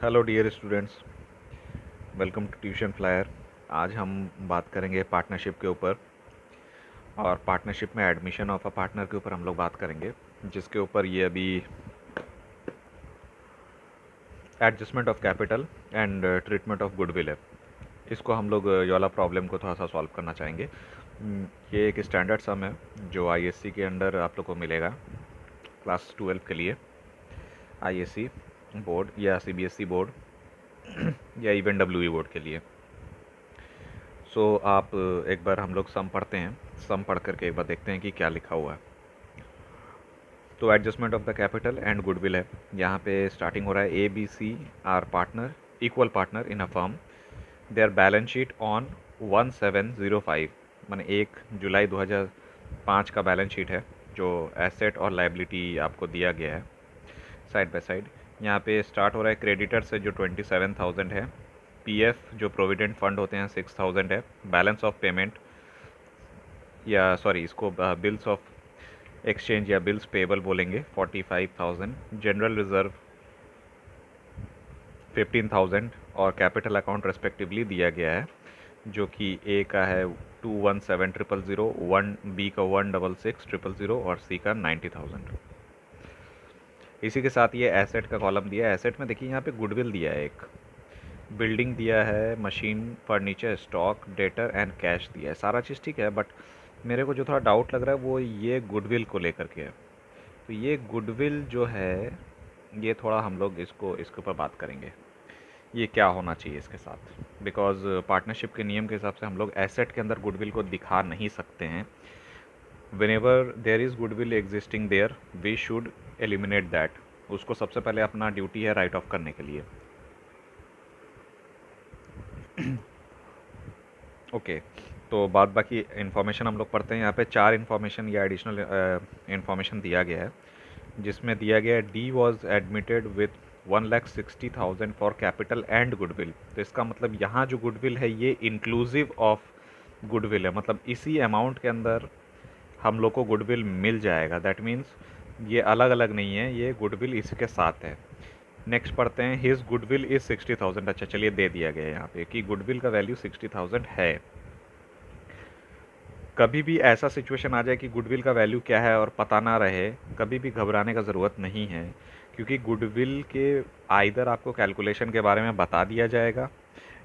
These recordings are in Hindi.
Hello dear students, welcome to Tuition Flyer. आज हम बात करेंगे पार्टनरशिप के ऊपर, और पार्टनरशिप में एडमिशन ऑफ अ पार्टनर के ऊपर हम लोग बात करेंगे, जिसके ऊपर ये अभी adjustment of capital and treatment of goodwill है। इसको हम लोग ये वाला प्रॉब्लम को थोड़ा सा सॉल्व करना चाहेंगे। ये एक स्टैंडर्ड सम है जो आईएससी के अंडर आप लोग को मिलेगा क्लास 12 के लिए। आईएससी बोर्ड या सीबीएसई बोर्ड या इवन डब्ल्यूई बोर्ड के लिए। आप एक बार हम लोग सम पढ़ते हैं। सम पढ़ करके एक बार देखते हैं कि क्या लिखा हुआ है। तो adjustment of the capital and goodwill है। यहाँ पे स्टार्टिंग हो रहा है, A B C are partner, equal partner in a firm. Their balance sheet on 1705, माने 1 जुलाई 2005 का बैलेंस शीट है, जो एसेट और लाइबिलिटी आपको दिया गया है साइड बाय साइड। यहाँ पे स्टार्ट हो रहा है क्रेडिटर से, जो 27,000 है। पीएफ जो प्रोविडेंट फंड होते हैं 6,000 है। बैलेंस ऑफ पेमेंट, या सॉरी इसको बिल्स ऑफ एक्सचेंज या बिल्स पेबल बोलेंगे, 45,000। जनरल रिजर्व 15,000 और कैपिटल अकाउंट रेस्पेक्टिवली दिया गया है, जो कि ए का है 217,000, 1 बी का 166,000 और सी का 90,000। इसी के साथ ये एसेट का कॉलम दिया है। एसेट में देखिए यहाँ पे गुडविल दिया है, एक बिल्डिंग दिया है, machine, furniture, stock, debtor and cash दिया है। सारा चीज़ ठीक है, बट मेरे को जो थोड़ा डाउट लग रहा है वो ये गुडविल को लेकर के है। तो ये गुडविल जो है, ये थोड़ा हम लोग इसके ऊपर बात करेंगे, ये क्या होना चाहिए इसके साथ। बिकॉज पार्टनरशिप के नियम के हिसाब से हम लोग एसेट के अंदर गुडविल को दिखा नहीं सकते हैं। Whenever there is goodwill existing there, we should eliminate that. उसको सबसे पहले अपना ड्यूटी है राइट ऑफ करने के लिए। ओके, तो बाद बाकी इन्फॉर्मेशन हम लोग पढ़ते हैं। यहाँ पे 4 इन्फॉर्मेशन या एडिशनल इन्फॉर्मेशन दिया गया है, जिसमें दिया गया है D was admitted with 1,60,000 for capital and goodwill. तो इसका मतलब यहाँ जो गुडविल है ये इंक्लूसिव ऑफ गुडविल है, मतलब इसी अमाउंट के अंदर हम लोग को गुडविल मिल जाएगा। दैट मीन्स ये अलग अलग नहीं है, ये गुडविल इसके साथ है। नेक्स्ट पढ़ते हैं, हिज गुडविल इज़ 60,000। अच्छा चलिए, दे दिया गया है यहाँ पे कि गुडविल का वैल्यू 60,000 है। कभी भी ऐसा सिचुएशन आ जाए कि गुडविल का वैल्यू क्या है और पता ना रहे, कभी भी घबराने का ज़रूरत नहीं है, क्योंकि गुडविल के आइदर आपको कैलकुलेशन के बारे में बता दिया जाएगा,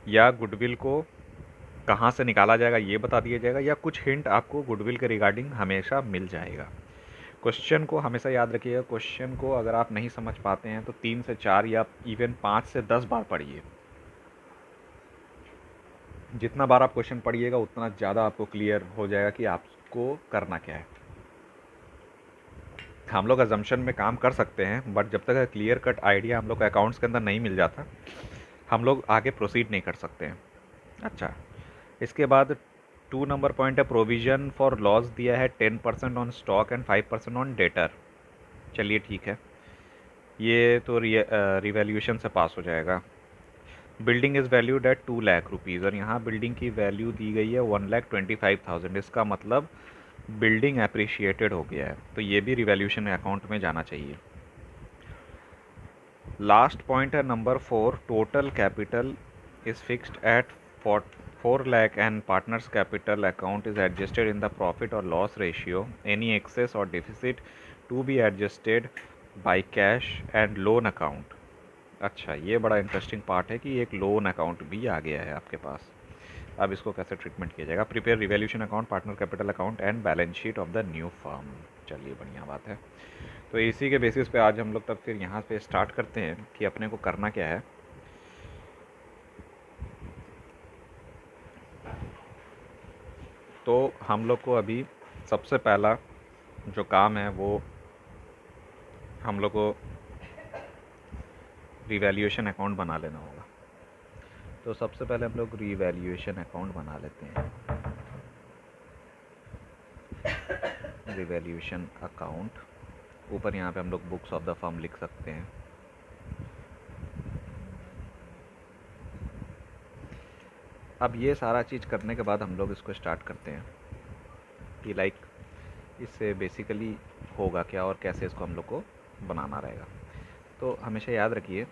या गुडविल को कहाँ से निकाला जाएगा ये बता दिया जाएगा, या कुछ हिंट आपको गुडविल के रिगार्डिंग हमेशा मिल जाएगा। क्वेश्चन को हमेशा याद रखिएगा। क्वेश्चन को अगर आप नहीं समझ पाते हैं तो 3 से 4 या इवन 5 से 10 बार पढ़िए। जितना बार आप क्वेश्चन पढ़िएगा उतना ज़्यादा आपको क्लियर हो जाएगा कि आपको करना क्या है। हम लोग अजम्पशन में काम कर सकते हैं, बट जब तक क्लियर कट आइडिया हम लोग को अकाउंट्स के अंदर नहीं मिल जाता, हम लोग आगे प्रोसीड नहीं कर सकते हैं। अच्छा, इसके बाद 2 नंबर पॉइंट है, प्रोविज़न फॉर लॉस दिया है 10% on stock and 5% on debtor. चलिए ठीक है, ये तो रिवैल्यूएशन से पास हो जाएगा। Building is valued at 2 lakh rupees, और यहाँ बिल्डिंग की वैल्यू दी गई है 1,25,000। इसका मतलब बिल्डिंग अप्रिशिएटेड हो गया है, तो ये भी रिवैल्यूएशन अकाउंट में जाना चाहिए। लास्ट पॉइंट है number 4, total capital is fixed at 4 lakh and partners capital account is adjusted in the profit or loss ratio. Any excess or deficit to be adjusted by cash and loan account. अच्छा, ये बड़ा इंटरेस्टिंग पार्ट है कि एक लोन अकाउंट भी आ गया है आपके पास। अब इसको कैसे ट्रीटमेंट किया जाएगा? Prepare revaluation account, partner capital account and balance sheet of the new firm. चलिए, बढ़िया बात है। तो इसी के बेसिस पे आज हम लोग तब फिर यहाँ पे स्टार्ट करते हैं कि अपने को करना क्या है। तो हम लोग को अभी सबसे पहला जो काम है वो हम लोग को रिवैल्यूएशन अकाउंट बना लेना होगा। तो सबसे पहले हम लोग रिवैल्यूएशन अकाउंट बना लेते हैं। रिवैल्यूएशन अकाउंट, ऊपर यहाँ पे हम लोग बुक्स ऑफ द फर्म लिख सकते हैं। अब ये सारा चीज़ करने के बाद हम लोग इसको स्टार्ट करते हैं कि लाइक इससे बेसिकली होगा क्या और कैसे इसको हम लोग को बनाना रहेगा। तो हमेशा याद रखिए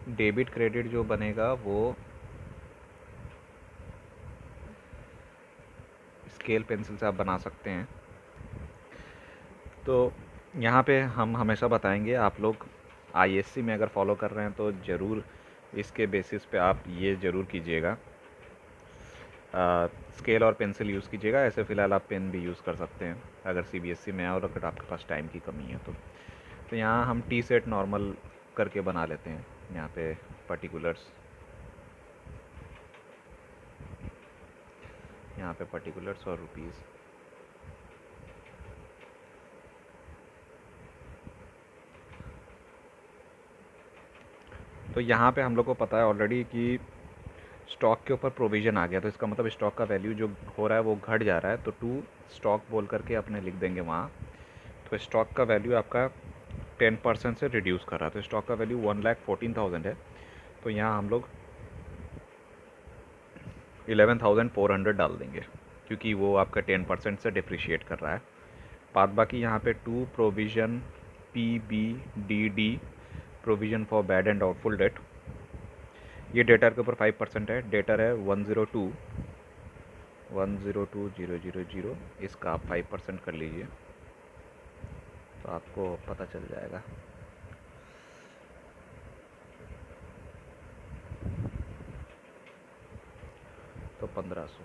डेबिट क्रेडिट जो बनेगा वो स्केल पेंसिल से आप बना सकते हैं। तो यहाँ पे हम हमेशा बताएंगे, आप लोग आईएससी में अगर फॉलो कर रहे हैं तो ज़रूर इसके बेसिस पे आप ये ज़रूर कीजिएगा, स्केल और पेंसिल यूज़ कीजिएगा। ऐसे फ़िलहाल आप पेन भी यूज़ कर सकते हैं अगर सीबीएसई में है और अगर आपके पास टाइम की कमी है तो यहाँ हम टी सेट नॉर्मल करके बना लेते हैं। यहाँ पे पर्टिकुलर्स, यहाँ पे पर्टिकुलर्स और रुपीज़। तो यहाँ पे हम लोग को पता है ऑलरेडी कि स्टॉक के ऊपर प्रोविज़न आ गया, तो इसका मतलब स्टॉक का वैल्यू जो हो रहा है वो घट जा रहा है। तो टू स्टॉक बोल करके अपने लिख देंगे वहाँ। तो स्टॉक का वैल्यू आपका 10% से रिड्यूस कर रहा है, तो स्टॉक का वैल्यू 1,14,000 है। तो यहाँ हम लोग 11,400 डाल देंगे क्योंकि वो आपका 10% से डिप्रिशिएट कर रहा है। बाद बाकी यहाँ पे to provision PBDD, provision for bad and doubtful debt, ये डेटर के ऊपर 5% है। डेटर है 102,000, इसका आप 5% कर लीजिए तो आपको पता चल जाएगा। तो 1500।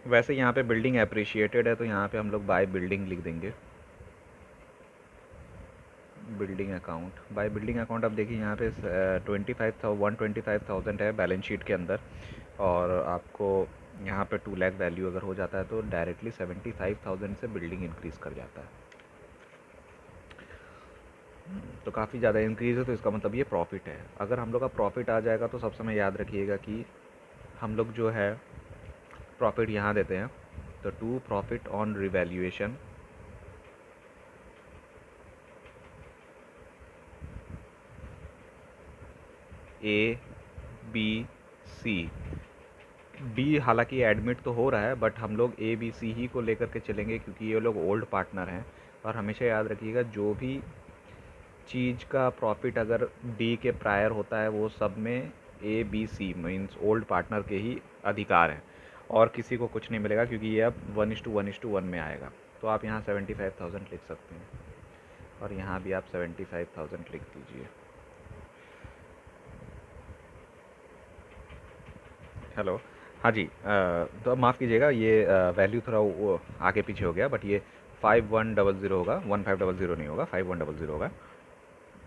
वैसे यहाँ पे बिल्डिंग अप्रिशिएटेड है तो यहाँ पे हम लोग बाय बिल्डिंग लिख देंगे। Building account, by building account आप देखिए यहाँ पे 125,000 है बैलेंस शीट के अंदर, और आपको यहाँ पे 2 लाख वैल्यू अगर हो जाता है तो डायरेक्टली 75,000 से बिल्डिंग इंक्रीज़ कर जाता है। तो काफ़ी ज़्यादा इंक्रीज़ है, तो इसका मतलब ये प्रॉफिट है। अगर हम लोग का प्रॉफिट आ जाएगा तो सब समय याद रखिएगा कि हम लोग जो है प्रॉफिट यहाँ देते हैं। तो to profit on revaluation, ABC, D हालांकि एडमिट तो हो रहा है बट हम लोग ABC ही को लेकर के चलेंगे क्योंकि ये लोग ओल्ड पार्टनर हैं। और हमेशा याद रखिएगा जो भी चीज़ का प्रॉफिट अगर डी के प्रायर होता है वो सब में ABC मीन्स ओल्ड पार्टनर के ही अधिकार हैं, और किसी को कुछ नहीं मिलेगा क्योंकि ये अब 1:1:1 में आएगा। तो आप यहाँ 75,000 लिख सकते हैं और यहाँ भी आप 75,000 लिख दीजिए। हेलो, हाँ जी, तो माफ़ कीजिएगा ये वैल्यू थोड़ा वो आगे पीछे हो गया, बट ये 5100 होगा, 1500 नहीं होगा, 5100 होगा।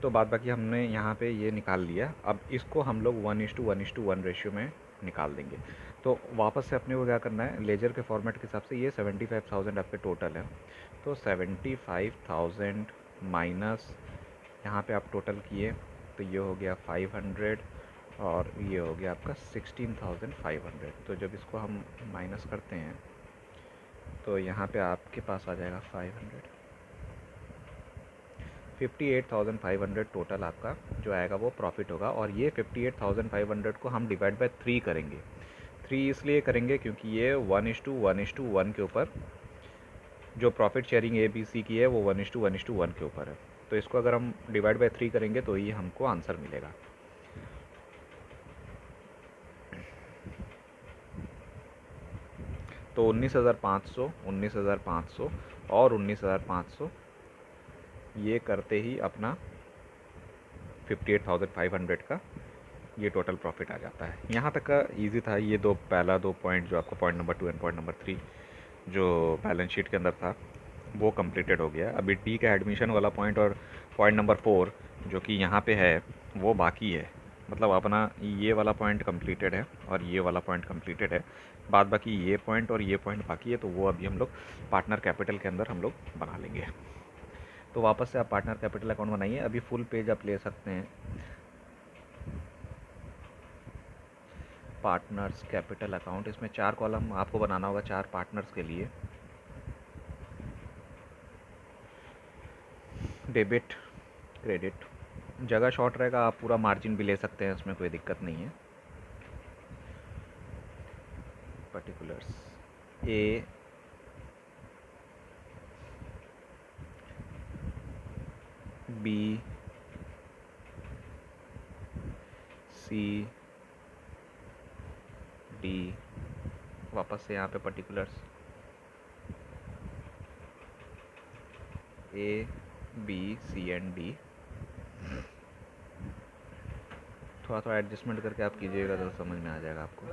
तो बाद बाकी हमने यहाँ पे ये निकाल लिया। अब इसको हम लोग 1:1:1 रेशियो में निकाल देंगे। तो वापस से अपने को क्या करना है, लेजर के फॉर्मेट के हिसाब से ये 75,000 आपके टोटल है। तो 75,000 माइनस यहाँ पे आप टोटल किए तो ये हो गया 500 और ये हो गया आपका 16,500। तो जब इसको हम माइनस करते हैं तो यहाँ पे आपके पास आ जाएगा 58,500 टोटल आपका जो आएगा वो प्रॉफिट होगा। और ये 58,500 को हम डिवाइड बाय 3 करेंगे। 3 इसलिए करेंगे क्योंकि ये 1:1:1 के ऊपर जो प्रॉफिट शेयरिंग ABC की है वो 1:1:1 के ऊपर है। तो इसको अगर हम डिवाइड बाय 3 करेंगे तो ही हमको आंसर मिलेगा। तो 19,500 और 19,500 ये करते ही अपना 58,500 का ये टोटल प्रॉफिट आ जाता है। यहाँ तक का इजी था। ये पहला दो पॉइंट जो आपका point number 2 and point number 3 जो बैलेंस शीट के अंदर था वो कंप्लीटेड हो गया। अभी डी का एडमिशन वाला पॉइंट और पॉइंट नंबर 4 जो कि यहाँ पे है वो बाकी है। मतलब अपना ये वाला पॉइंट कंप्लीटेड है और ये वाला पॉइंट कंप्लीटेड है। बाद बाकी ये पॉइंट और ये पॉइंट बाकी है, तो वो अभी हम लोग पार्टनर कैपिटल के अंदर हम लोग बना लेंगे। तो वापस से आप पार्टनर कैपिटल अकाउंट बनाइए। अभी फुल पेज आप ले सकते हैं। पार्टनर्स कैपिटल अकाउंट, इसमें 4 कॉलम आपको बनाना होगा 4 पार्टनर्स के लिए। डेबिट क्रेडिट, जगह शॉर्ट रहेगा आप पूरा मार्जिन भी ले सकते हैं, इसमें कोई दिक्कत नहीं है। Particulars A B C D, वापस से यहाँ पे particulars A B C and D, थोड़ा थोड़ा एडजस्टमेंट करके आप कीजिएगा तो समझ में आ जाएगा आपको।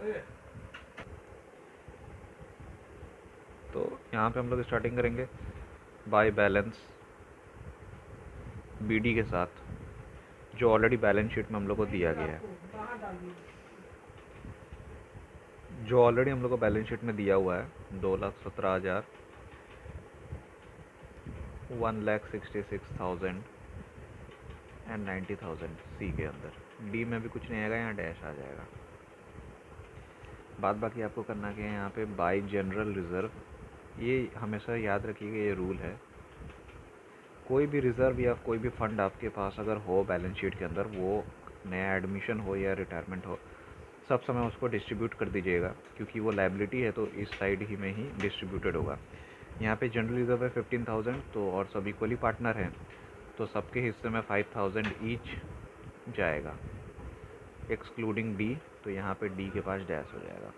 तो यहाँ पे हम लोग स्टार्टिंग करेंगे बाय बैलेंस बीडी के साथ, जो ऑलरेडी बैलेंस शीट में हम लोग को दिया गया है, जो ऑलरेडी हम लोग को बैलेंस शीट में दिया हुआ है 2,17,000, 1,66,000 एंड 90,000 सी के अंदर। डी में भी कुछ नहीं आएगा, यहाँ डैश आ जाएगा। बाद बाकी आपको करना क्या है, यहाँ पे बाय जनरल रिज़र्व, ये हमेशा याद रखिएगा, ये रूल है, कोई भी रिज़र्व या कोई भी फंड आपके पास अगर हो बैलेंस शीट के अंदर, वो नया एडमिशन हो या रिटायरमेंट हो, सब समय उसको डिस्ट्रीब्यूट कर दीजिएगा, क्योंकि वो लायबिलिटी है तो इस साइड ही में ही डिस्ट्रीब्यूटेड होगा। यहाँ पे जनरल रिज़र्व है 15,000, तो और सब इक्वली पार्टनर हैं, तो सबके हिस्से में 5,000 ईच जाएगा, एक्सक्लूडिंग डी, तो यहाँ पे डी के पास डैश हो जाएगा।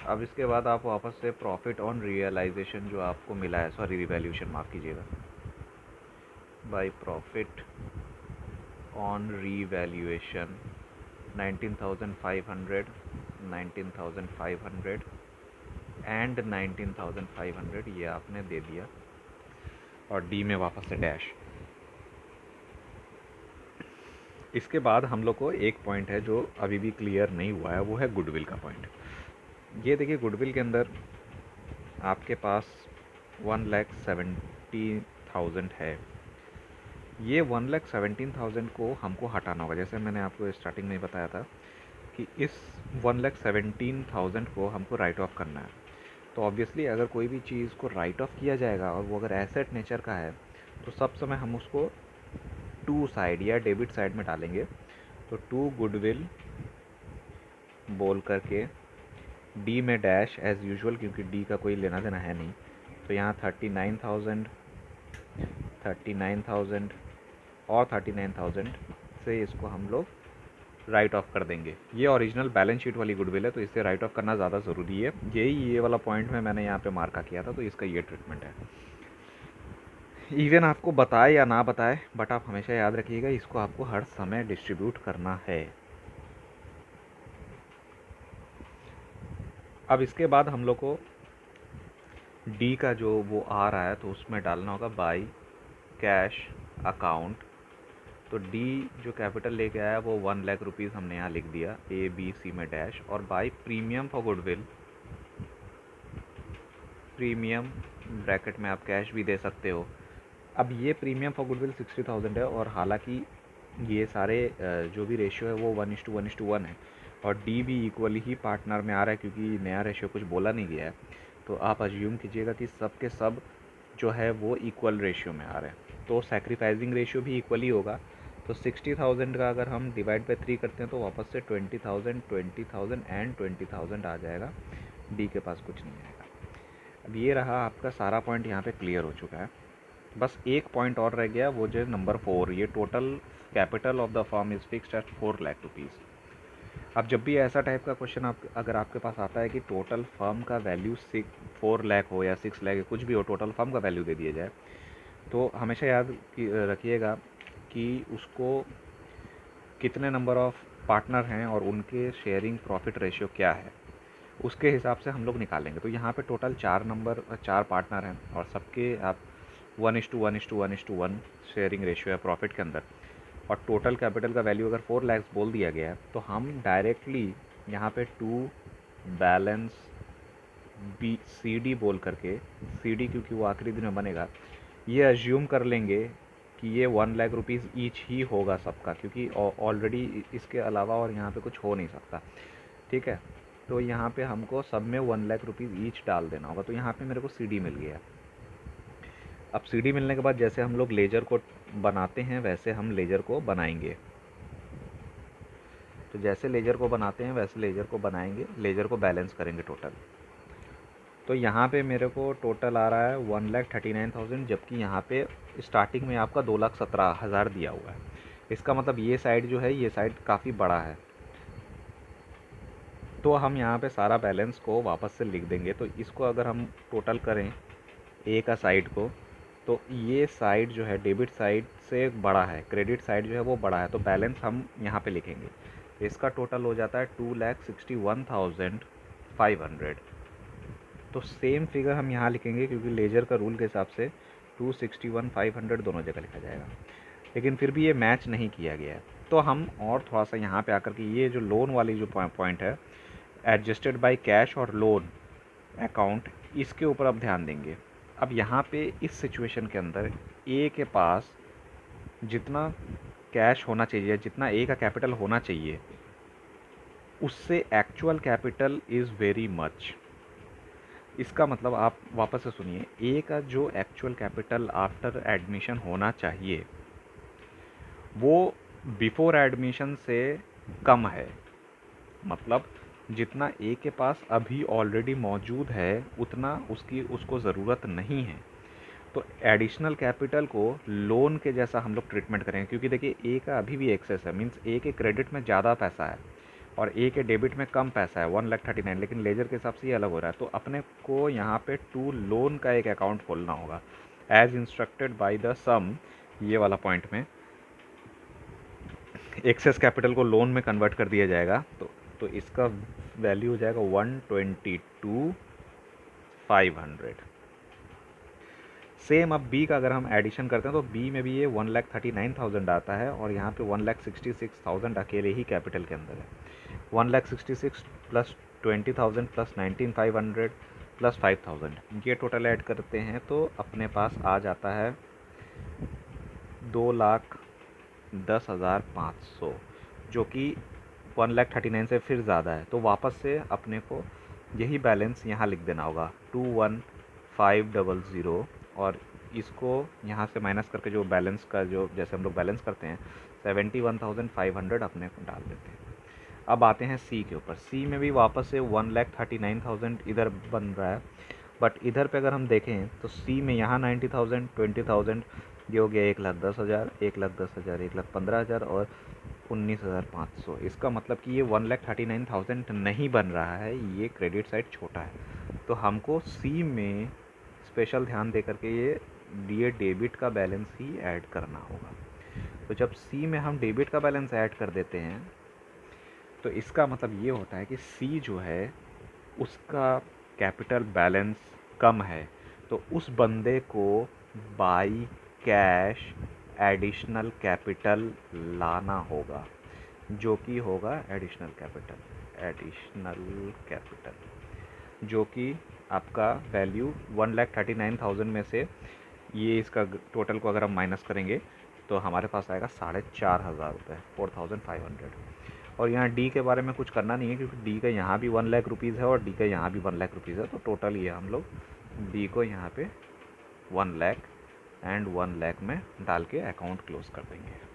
अब इसके बाद आप वापस से प्रॉफिट ऑन रियलाइजेशन जो आपको मिला है, सॉरी रिवैल्यूएशन माफ़ कीजिएगा, by profit on revaluation 19,500, 19,500 and 19,500 ये आपने दे दिया, और डी में वापस से डैश। इसके बाद हम लोग को एक पॉइंट है जो अभी भी क्लियर नहीं हुआ है, वो है गुडविल का पॉइंट। ये देखिए, गुडविल के अंदर आपके पास 1,70,000 है, ये 1,17,000 को हमको हटाना होगा। जैसे मैंने आपको स्टार्टिंग में बताया था कि इस 1,17,000 को हमको राइट ऑफ करना है। तो ऑब्वियसली अगर कोई भी चीज़ को राइट ऑफ किया जाएगा और वो अगर एसेट नेचर का है, तो सब समय हम उसको टू साइड या डेबिट साइड में डालेंगे। तो टू गुडविल बोल करके डी में डैश एज़ यूजुअल, क्योंकि डी का कोई लेना देना है नहीं, तो यहाँ 39,000, 39,000 और 39,000 से इसको हम लोग राइट ऑफ कर देंगे। ये ओरिजिनल बैलेंस शीट वाली गुडविल है, तो इसे राइट ऑफ करना ज़्यादा ज़रूरी है। यही ये वाला पॉइंट में मैंने यहाँ पे मार्का किया था, तो इसका ये ट्रीटमेंट है। इवन आपको बताए या ना बताए, बट आप हमेशा याद रखिएगा, इसको आपको हर समय डिस्ट्रीब्यूट करना है। अब इसके बाद हम लोग को डी का जो वो आ रहा है, तो उसमें डालना होगा बाय कैश अकाउंट। तो डी जो कैपिटल लेके आया वो 1,00,000 रुपीज़ हमने यहाँ लिख दिया, ए बी सी में डैश, और by premium for goodwill, premium bracket में आप कैश भी दे सकते हो। अब ये प्रीमियम फॉर गुडविल 60,000 है, और हालांकि ये सारे जो भी रेशियो है वो 1:1:1 है, और डी भी इक्वली ही पार्टनर में आ रहा है, क्योंकि नया रेशियो कुछ बोला नहीं गया है। तो आप अज्यूम कीजिएगा कि सब के सब जो है वो इक्वल रेशियो में आ रहे हैं, तो सैक्रिफाइसिंग रेशियो भी इक्वली होगा। तो 60,000 का अगर हम डिवाइड बाई 3 करते हैं, तो वापस से 20,000, 20,000 एंड 20,000 आ जाएगा, डी के पास कुछ नहीं आएगा। अब ये रहा आपका सारा पॉइंट, यहाँ पे क्लियर हो चुका है। बस एक पॉइंट और रह गया, वो जो नंबर 4, ये total capital of the firm is fixed eight 4,00,000 rupees. अब जब भी ऐसा टाइप का क्वेश्चन अगर आपके पास आता है कि टोटल फर्म का वैल्यू 4,00,000 हो या 6,00,000, कुछ भी हो, टोटल फर्म का वैल्यू दे दिया जाए, तो हमेशा याद रखिएगा कि उसको कितने नंबर ऑफ़ पार्टनर हैं और उनके शेयरिंग प्रॉफिट रेशियो क्या है, उसके हिसाब से हम लोग निकालेंगे। तो यहाँ पे टोटल 4 पार्टनर हैं, और सबके आप 1:1:1:1 शेयरिंग रेशियो है प्रॉफिट के अंदर, और टोटल कैपिटल का वैल्यू अगर 4,00,000 बोल दिया गया है, तो हम डायरेक्टली यहाँ पे to balance B C D बोल करके, सी डी क्योंकि वो आखिरी दिन में बनेगा, ये अज्यूम कर लेंगे कि ये 1,00,000 रुपीज़ ईच ही होगा सबका, क्योंकि ऑलरेडी इसके अलावा और यहाँ पे कुछ हो नहीं सकता। ठीक है, तो यहाँ पे हमको सब में 1,00,000 रुपीज़ ईच डाल देना होगा। तो यहाँ पे मेरे को सी डी मिल गया। अब सी डी मिलने के बाद जैसे हम लोग लेजर को बनाते हैं, वैसे हम लेजर को बनाएंगे। तो जैसे लेजर को बनाते हैं वैसे लेजर को बनाएंगे, लेजर को बैलेंस करेंगे टोटल। तो यहाँ पे मेरे को टोटल आ रहा है 1,39,000, जबकि यहाँ पे स्टार्टिंग में आपका 2,17,000 दिया हुआ है। इसका मतलब ये साइड जो है, ये साइड काफ़ी बड़ा है। तो हम यहाँ पे सारा बैलेंस को वापस से लिख देंगे। तो इसको अगर हम टोटल करें ए का साइड को, तो ये साइड जो है डेबिट साइड से बड़ा है, क्रेडिट साइड जो है वो बड़ा है, तो बैलेंस हम यहाँ पे लिखेंगे। तो इसका टोटल हो जाता है 2,61,500। तो सेम फिगर हम यहाँ लिखेंगे क्योंकि लेजर का रूल के हिसाब से 261,500 दोनों जगह लिखा जाएगा, लेकिन फिर भी ये मैच नहीं किया गया है। तो हम और थोड़ा सा यहाँ पे आकर के ये जो लोन वाली जो पॉइंट है, एडजस्टेड बाय कैश और लोन अकाउंट, इसके ऊपर अब ध्यान देंगे। अब यहाँ पे इस सिचुएशन के अंदर ए के पास जितना कैश होना चाहिए, जितना ए का कैपिटल होना चाहिए, उससे actual capital is very much. इसका मतलब आप वापस से सुनिए, ए का जो एक्चुअल कैपिटल आफ्टर एडमिशन होना चाहिए वो बिफोर एडमिशन से कम है। मतलब जितना ए के पास अभी ऑलरेडी मौजूद है उतना उसको ज़रूरत नहीं है। तो एडिशनल कैपिटल को लोन के जैसा हम लोग ट्रीटमेंट करेंगे, क्योंकि देखिए ए का अभी भी एक्सेस है, मीन्स ए के क्रेडिट में ज़्यादा पैसा है और ए के डेबिट में कम पैसा है 1,39,000, लेकिन लेजर के हिसाब से ये अलग हो रहा है। तो अपने को यहाँ पे टू लोन का एक अकाउंट खोलना होगा एज इंस्ट्रक्टेड बाय द सम। ये वाला पॉइंट में एक्सेस कैपिटल को लोन में कन्वर्ट कर दिया जाएगा। तो इसका वैल्यू हो जाएगा 122,500। सेम अब बी का अगर हम एडिशन करते हैं तो बी में भी ये 1,39,000 आता है और यहाँ पे 1,66,000 अकेले ही कैपिटल के अंदर है। 1,66,000 प्लस 20,000 प्लस 19,500 प्लस 5,000, ये टोटल ऐड करते हैं तो अपने पास आ जाता है 2,10,500, जो कि 1,39,000 से फिर ज़्यादा है। तो वापस से अपने को यही बैलेंस यहाँ लिख देना होगा 21,500, और इसको यहाँ से माइनस करके जो बैलेंस का जो जैसे हम लोग बैलेंस करते हैं 71,500 अपने को डाल देते हैं। अब आते हैं सी के ऊपर। सी में भी वापस से 1,39,000 इधर बन रहा है, बट इधर पे अगर हम देखें तो सी में यहाँ 90,000, 20,000, ये हो गया 1,10,000, 1,10,000, 1,15,000 और 19,500। इसका मतलब कि ये 1,39,000 नहीं बन रहा है, ये क्रेडिट साइड छोटा है। तो हमको सी में स्पेशल ध्यान दे करके ये डेबिट का बैलेंस ही ऐड करना होगा। तो जब सी में हम डेबिट का बैलेंस ऐड कर देते हैं तो इसका मतलब ये होता है कि सी जो है उसका कैपिटल बैलेंस कम है, तो उस बंदे को बाई कैश एडिशनल कैपिटल लाना होगा, जो कि होगा एडिशनल कैपिटल जो कि आपका वैल्यू 1,39,000 में से ये इसका टोटल को अगर हम माइनस करेंगे तो हमारे पास आएगा 4,500 रुपये, 4,500। और यहाँ डी के बारे में कुछ करना नहीं है क्योंकि डी का यहाँ भी 1,00,000 रुपीज़ है और डी का यहाँ भी 1,00,000 रुपीज़ है। तो टोटल ये हम लोग डी को यहाँ पे 1,00,000 एंड 1,00,000 में डाल के अकाउंट क्लोज कर देंगे।